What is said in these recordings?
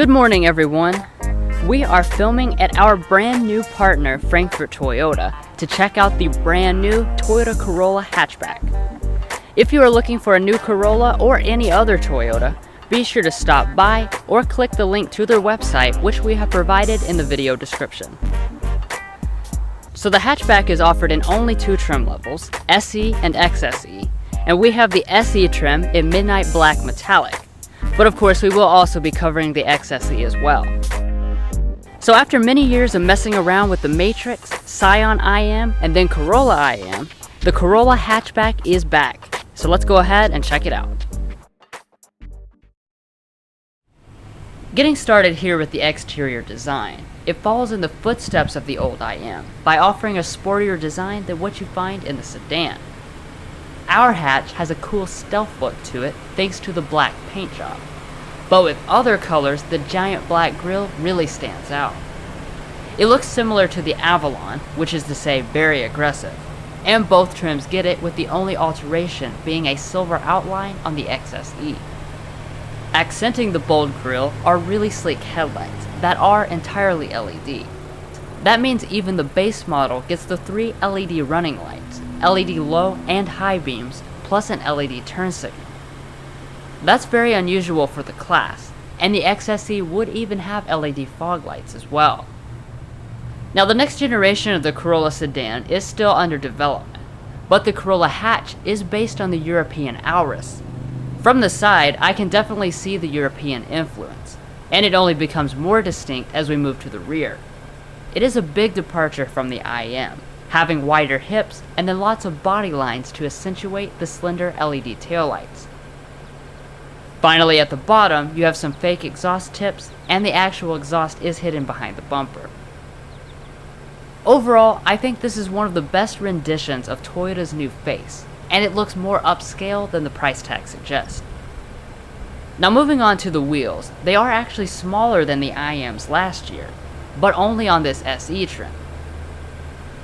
Good morning, everyone. We are filming at our brand new partner, Frankfort Toyota, to check out the brand new Toyota Corolla Hatchback. If you are looking for a new Corolla or any other Toyota, be sure to stop by or click the link to their website, which we have provided in the video description. So the hatchback is offered in only two trim levels, SE and XSE, and we have the SE trim in Midnight Black Metallic. But of course, we will also be covering the XSE as well. So after many years of messing around with the Matrix, Scion IM, and then Corolla IM, the Corolla Hatchback is back. So let's go ahead and check it out. Getting started here with the exterior design, it follows in the footsteps of the old IM by offering a sportier design than what you find in the sedan. Our hatch has a cool stealth look to it thanks to the black paint job. But with other colors, the giant black grille really stands out. It looks similar to the Avalon, which is to say very aggressive, and both trims get it with the only alteration being a silver outline on the XSE. Accenting the bold grille are really sleek headlights that are entirely LED. That means even the base model gets the 3 LED running lights, LED low and high beams, plus an LED turn signal. That's very unusual for the class, and the XSE would even have LED fog lights as well. Now the next generation of the Corolla sedan is still under development, but the Corolla hatch is based on the European Auris. From the side, I can definitely see the European influence, and it only becomes more distinct as we move to the rear. It is a big departure from the IM, having wider hips and then lots of body lines to accentuate the slender LED taillights. Finally, at the bottom, you have some fake exhaust tips, and the actual exhaust is hidden behind the bumper. Overall, I think this is one of the best renditions of Toyota's new face, and it looks more upscale than the price tag suggests. Now moving on to the wheels, they are actually smaller than the IMs last year, but only on this SE trim.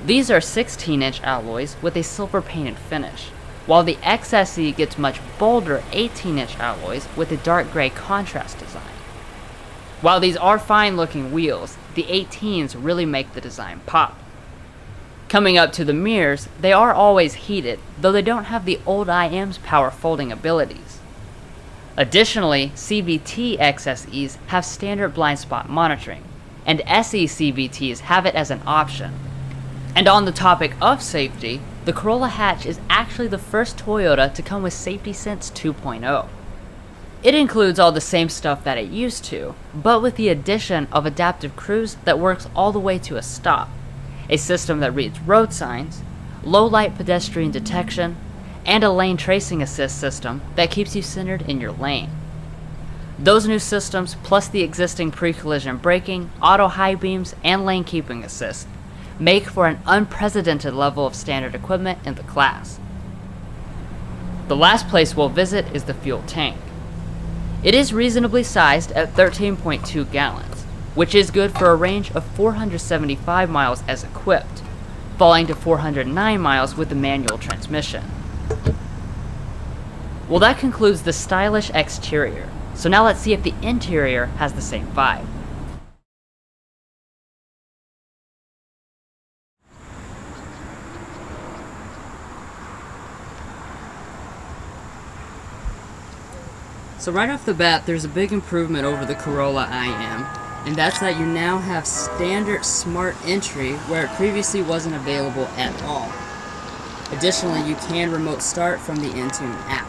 These are 16-inch alloys with a silver painted finish, while the XSE gets much bolder 18-inch alloys with a dark gray contrast design. While these are fine looking wheels, the 18s really make the design pop. Coming up to the mirrors, they are always heated, though they don't have the old IM's power folding abilities. Additionally, CVT XSEs have standard blind spot monitoring, and SE CVTs have it as an option. And on the topic of safety, the Corolla hatch is actually the first Toyota to come with Safety Sense 2.0. It includes all the same stuff that it used to, but with the addition of adaptive cruise that works all the way to a stop, a system that reads road signs, low-light pedestrian detection, and a lane tracing assist system that keeps you centered in your lane. Those new systems, plus the existing pre-collision braking, auto high beams, and lane keeping assist, make for an unprecedented level of standard equipment in the class. The last place we'll visit is the fuel tank. It is reasonably sized at 13.2 gallons, which is good for a range of 475 miles as equipped, falling to 409 miles with the manual transmission. Well, that concludes the stylish exterior, so now let's see if the interior has the same vibe. So right off the bat, there's a big improvement over the Corolla IM, and that's that you now have standard smart entry where it previously wasn't available at all. Additionally, you can remote start from the Intune app.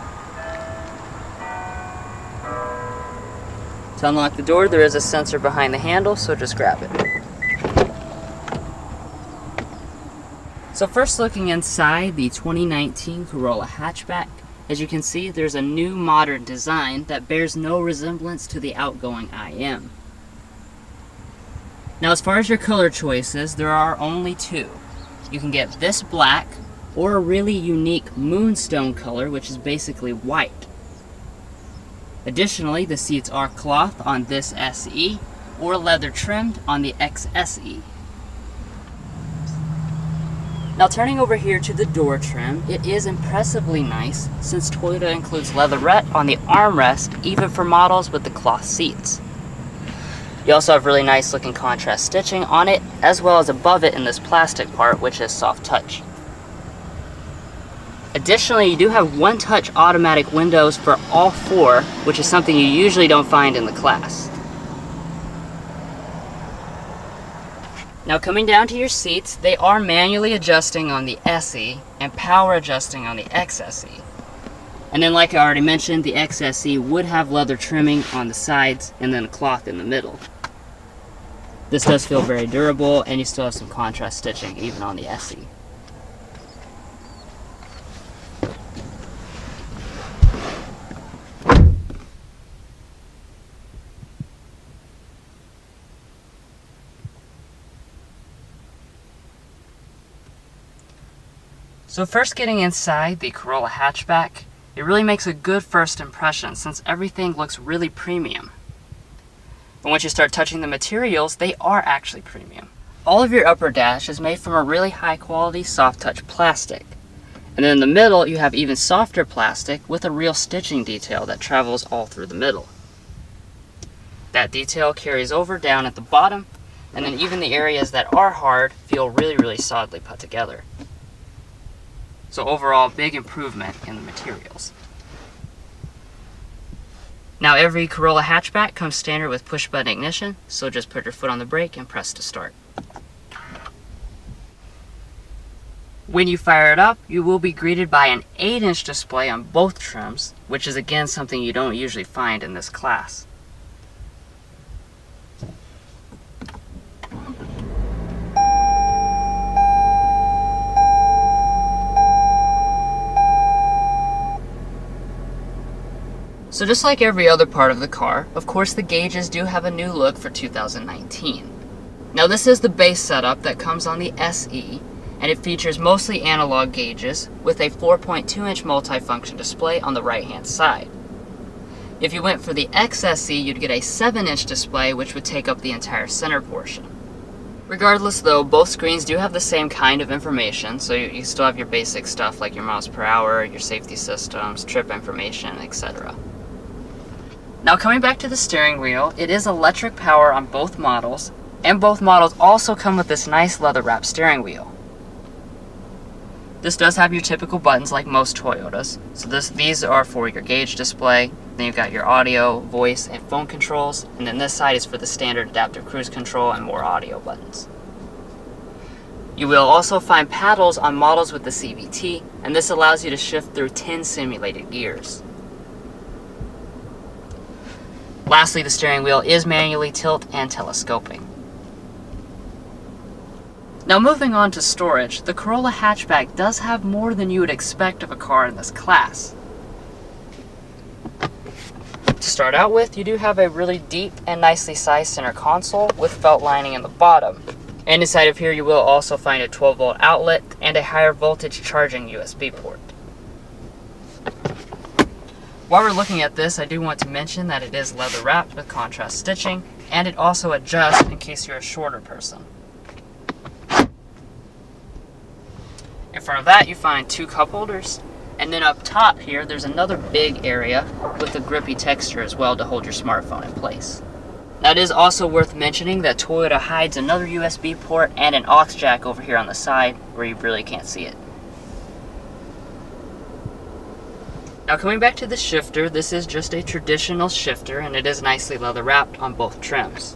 To unlock the door, there is a sensor behind the handle, so just grab it. So first looking inside the 2019 Corolla Hatchback, as you can see, there's a new modern design that bears no resemblance to the outgoing IM. Now as far as your color choices, there are only two. You can get this black, or a really unique moonstone color, which is basically white. Additionally, the seats are cloth on this SE, or leather trimmed on the XSE. Now turning over here to the door trim, it is impressively nice since Toyota includes leatherette on the armrest even for models with the cloth seats. You also have really nice looking contrast stitching on it, as well as above it in this plastic part, which is soft touch. Additionally, you do have one-touch automatic windows for all four, which is something you usually don't find in the class. Now coming down to your seats, they are manually adjusting on the SE and power adjusting on the XSE. And then like I already mentioned, the XSE would have leather trimming on the sides and then a cloth in the middle. This does feel very durable, and you still have some contrast stitching even on the SE. So first, getting inside the Corolla Hatchback, it really makes a good first impression since everything looks really premium. But once you start touching the materials, they are actually premium. All of your upper dash is made from a really high quality soft touch plastic. And then in the middle, you have even softer plastic with a real stitching detail that travels all through the middle. That detail carries over down at the bottom, and then even the areas that are hard feel really solidly put together. So overall, big improvement in the materials. Now every Corolla hatchback comes standard with push button ignition, so just put your foot on the brake and press to start. When you fire it up, you will be greeted by an 8-inch display on both trims, which is again something you don't usually find in this class. So just like every other part of the car, of course the gauges do have a new look for 2019. Now this is the base setup that comes on the SE, and it features mostly analog gauges with a 4.2-inch multifunction display on the right hand side. If you went for the XSE, you'd get a 7-inch display which would take up the entire center portion. Regardless though, both screens do have the same kind of information, so you still have your basic stuff like your miles per hour, your safety systems, trip information, etc. Now coming back to the steering wheel, it is electric power on both models, and both models also come with this nice leather wrapped steering wheel. This does have your typical buttons like most Toyotas, so these are for your gauge display, then you've got your audio, voice, and phone controls, and then this side is for the standard adaptive cruise control and more audio buttons. You will also find paddles on models with the CVT, and this allows you to shift through 10 simulated gears. Lastly, the steering wheel is manually tilt and telescoping. Now moving on to storage, the Corolla hatchback does have more than you would expect of a car in this class. To start out with, you do have a really deep and nicely sized center console with felt lining in the bottom. And inside of here you will also find a 12-volt outlet and a higher voltage charging USB port. While we're looking at this, I do want to mention that it is leather wrapped with contrast stitching, and it also adjusts in case you're a shorter person. In front of that you find 2 cup holders, and then up top here there's another big area with a grippy texture as well to hold your smartphone in place. Now it is also worth mentioning that Toyota hides another USB port and an aux jack over here on the side where you really can't see it. Now coming back to the shifter, this is just a traditional shifter and it is nicely leather wrapped on both trims.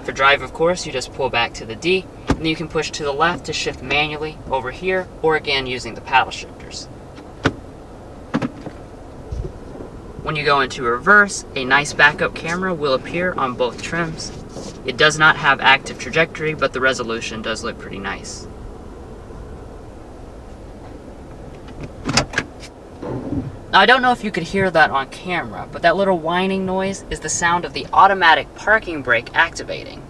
For drive, of course, you just pull back to the D, and then you can push to the left to shift manually over here, or again using the paddle shifters. When you go into reverse, a nice backup camera will appear on both trims. It does not have active trajectory, but the resolution does look pretty nice. Now, I don't know if you could hear that on camera, but that little whining noise is the sound of the automatic parking brake activating.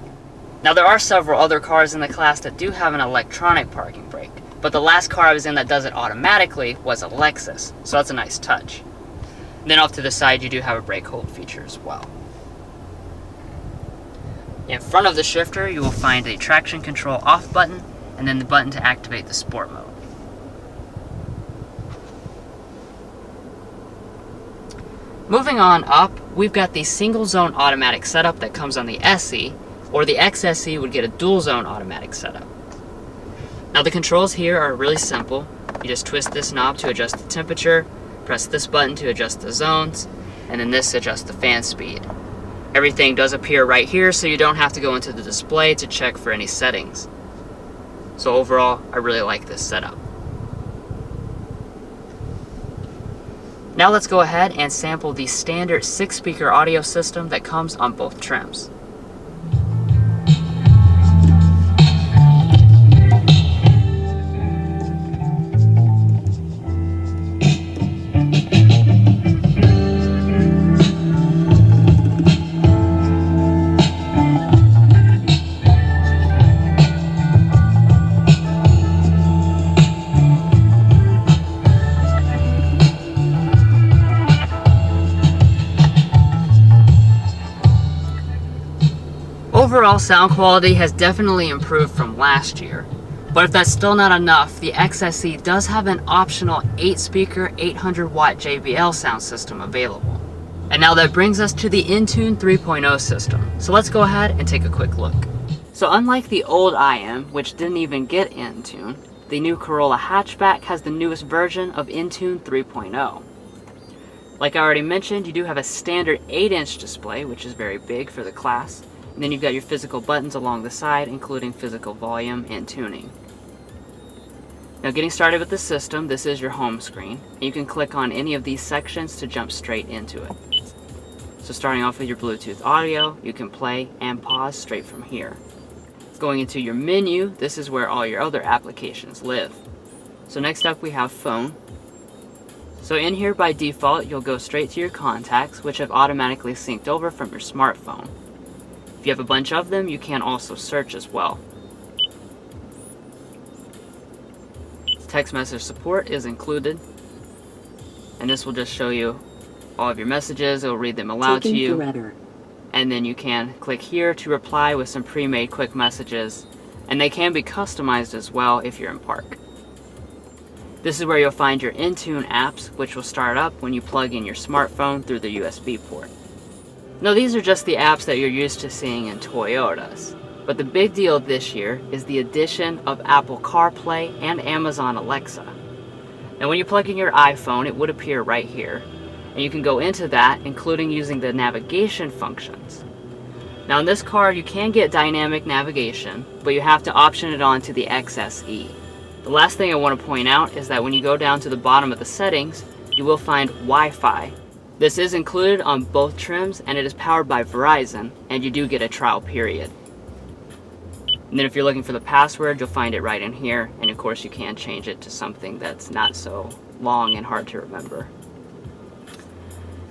Now, there are several other cars in the class that do have an electronic parking brake, but the last car I was in that does it automatically was a Lexus, so that's a nice touch. Then off to the side, you do have a brake hold feature as well. In front of the shifter, you will find a traction control off button, and then the button to activate the sport mode. Moving on up, we've got the single zone automatic setup that comes on the SE, or the XSE would get a dual zone automatic setup. Now the controls here are really simple. You just twist this knob to adjust the temperature, press this button to adjust the zones, and then this adjusts the fan speed. Everything does appear right here, so you don't have to go into the display to check for any settings. So overall, I really like this setup. Now let's go ahead and sample the standard 6-speaker audio system that comes on both trims. Overall sound quality has definitely improved from last year, but if that's still not enough, the XSE does have an optional 8-speaker 800-watt JBL sound system available. And now that brings us to the Intune 3.0 system, so let's go ahead and take a quick look. So unlike the old IM, which didn't even get Intune, the new Corolla Hatchback has the newest version of Intune 3.0. Like I already mentioned, you do have a standard 8-inch display, which is very big for the class. And then you've got your physical buttons along the side, including physical volume and tuning. Now getting started with the system, this is your home screen. And you can click on any of these sections to jump straight into it. So starting off with your Bluetooth audio, you can play and pause straight from here. Going into your menu, this is where all your other applications live. So next up we have phone. So in here by default, you'll go straight to your contacts, which have automatically synced over from your smartphone. If you have a bunch of them, you can also search as well. Text message support is included, and this will just show you all of your messages. It will read them aloud to you, and then you can click here to reply with some pre-made quick messages, and they can be customized as well if you're in park. This is where you'll find your Intune apps, which will start up when you plug in your smartphone through the USB port. Now these are just the apps that you're used to seeing in Toyotas, but the big deal this year is the addition of Apple CarPlay and Amazon Alexa. Now when you plug in your iPhone, it would appear right here, and you can go into that, including using the navigation functions. Now in this car, you can get dynamic navigation, but you have to option it on to the XSE. The last thing I want to point out is that when you go down to the bottom of the settings, you will find Wi-Fi. This is included on both trims, and it is powered by Verizon, and you do get a trial period. And then if you're looking for the password, you'll find it right in here, and of course you can change it to something that's not so long and hard to remember.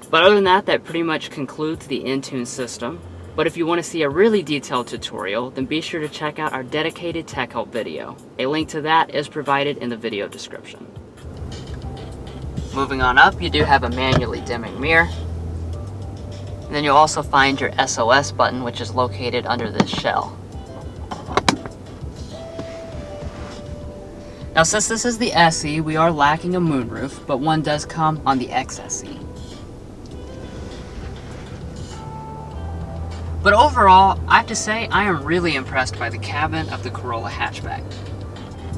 But other than that, that pretty much concludes the Intune system. But if you want to see a really detailed tutorial, then be sure to check out our dedicated tech help video. A link to that is provided in the video description. Moving on up, you do have a manually dimming mirror. And then you'll also find your SOS button, which is located under this shell. Now since this is the SE, we are lacking a moonroof, but one does come on the XSE. But overall, I have to say I am really impressed by the cabin of the Corolla Hatchback.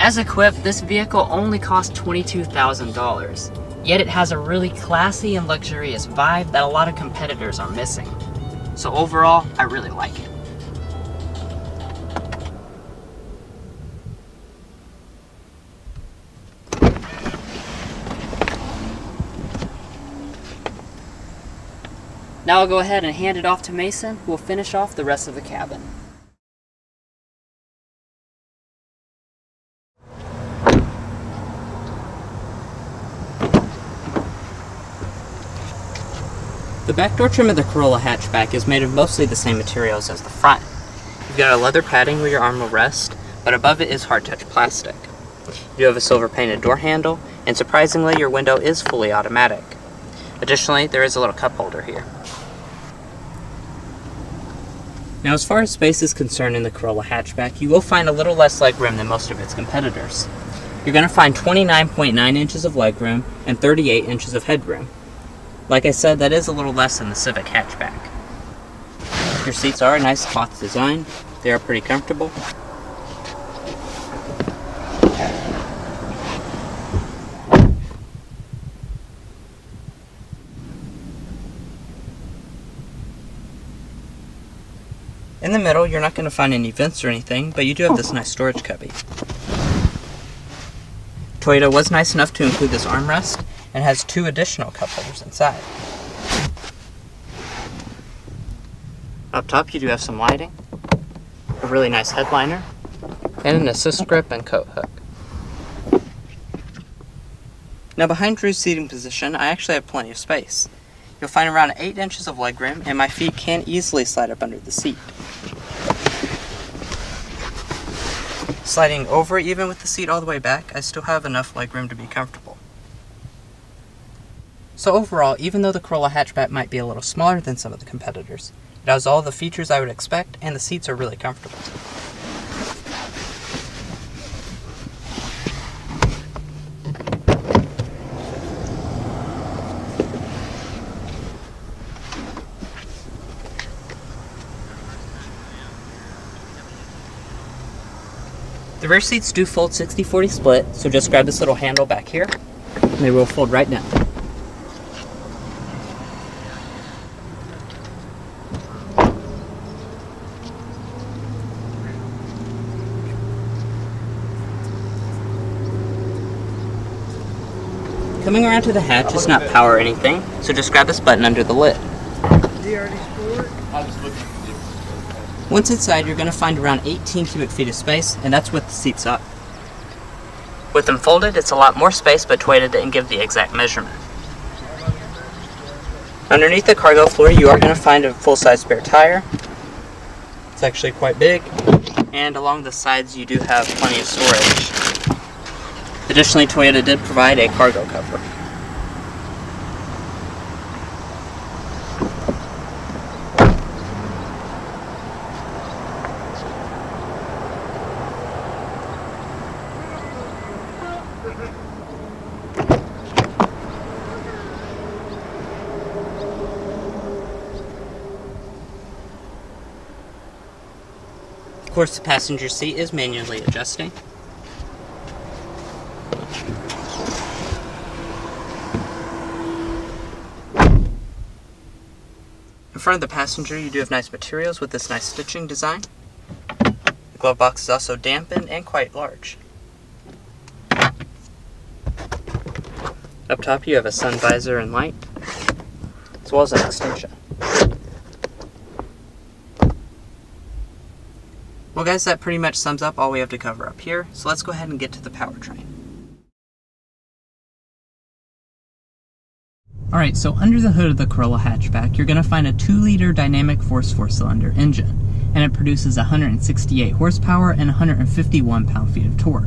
As equipped, this vehicle only costs $22,000. Yet it has a really classy and luxurious vibe that a lot of competitors are missing. So overall, I really like it. Now I'll go ahead and hand it off to Mason, who will finish off the rest of the cabin. The back door trim of the Corolla Hatchback is made of mostly the same materials as the front. You've got a leather padding where your arm will rest, but above it is hard-touch plastic. You have a silver painted door handle, and surprisingly your window is fully automatic. Additionally, there is a little cup holder here. Now as far as space is concerned in the Corolla Hatchback, you will find a little less legroom than most of its competitors. You're going to find 29.9 inches of legroom and 38 inches of headroom. Like I said, that is a little less than the Civic hatchback. Your seats are a nice cloth design. They are pretty comfortable. In the middle, you're not going to find any vents or anything, but you do have this nice storage cubby. Toyota was nice enough to include this armrest and has 2 additional cup holders inside. Up top, you do have some lighting, a really nice headliner, and an assist grip and coat hook. Now behind Drew's seating position, I actually have plenty of space. You'll find around 8 inches of legroom, and my feet can easily slide up under the seat. Sliding over, even with the seat all the way back, I still have enough legroom to be comfortable. So overall, even though the Corolla hatchback might be a little smaller than some of the competitors, it has all the features I would expect, and the seats are really comfortable. The rear seats do fold 60-40 split, so just grab this little handle back here, and they will fold right down. Coming around to the hatch is not power or anything, so just grab this button under the lid. Once inside, you're going to find around 18 cubic feet of space, and that's with the seats up. With them folded, it's a lot more space, but Toyota didn't give the exact measurement. Underneath the cargo floor, you are going to find a full-size spare tire. It's actually quite big, and along the sides, you do have plenty of storage. Additionally, Toyota did provide a cargo cover. Of course, the passenger seat is manually adjusting. In front of the passenger, you do have nice materials with this nice stitching design. The glove box is also dampened and quite large. Up top, you have a sun visor and light, as well as an extension. Well guys, that pretty much sums up all we have to cover up here, so let's go ahead and get to the powertrain. Alright, so under the hood of the Corolla hatchback, you're going to find a 2-liter dynamic force 4-cylinder engine, and it produces 168 horsepower and 151 pound-feet of torque.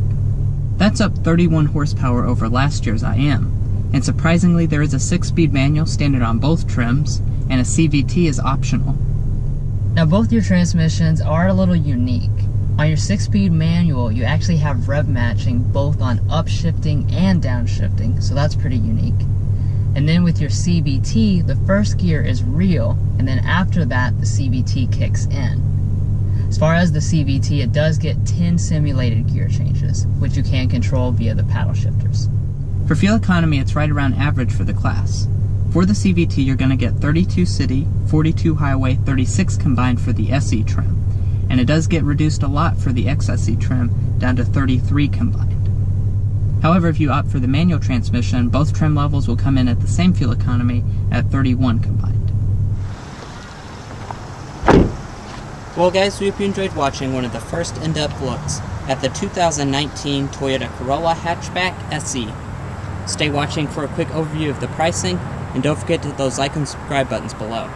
That's up 31 horsepower over last year's IM, and surprisingly there is a 6-speed manual standard on both trims, and a CVT is optional. Now both your transmissions are a little unique. On your 6-speed manual, you actually have rev matching both on upshifting and downshifting, so that's pretty unique. And then with your CVT, the first gear is real, and then after that, the CVT kicks in. As far as the CVT, it does get 10 simulated gear changes, which you can control via the paddle shifters. For fuel economy, it's right around average for the class. For the CVT, you're going to get 32 city, 42 highway, 36 combined for the SE trim. And it does get reduced a lot for the XSE trim, down to 33 combined. However, if you opt for the manual transmission, both trim levels will come in at the same fuel economy at 31 combined. Well guys, we hope you enjoyed watching one of the first in-depth looks at the 2019 Toyota Corolla Hatchback SE. Stay watching for a quick overview of the pricing, and don't forget to hit those like and subscribe buttons below.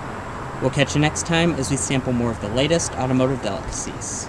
We'll catch you next time as we sample more of the latest automotive delicacies.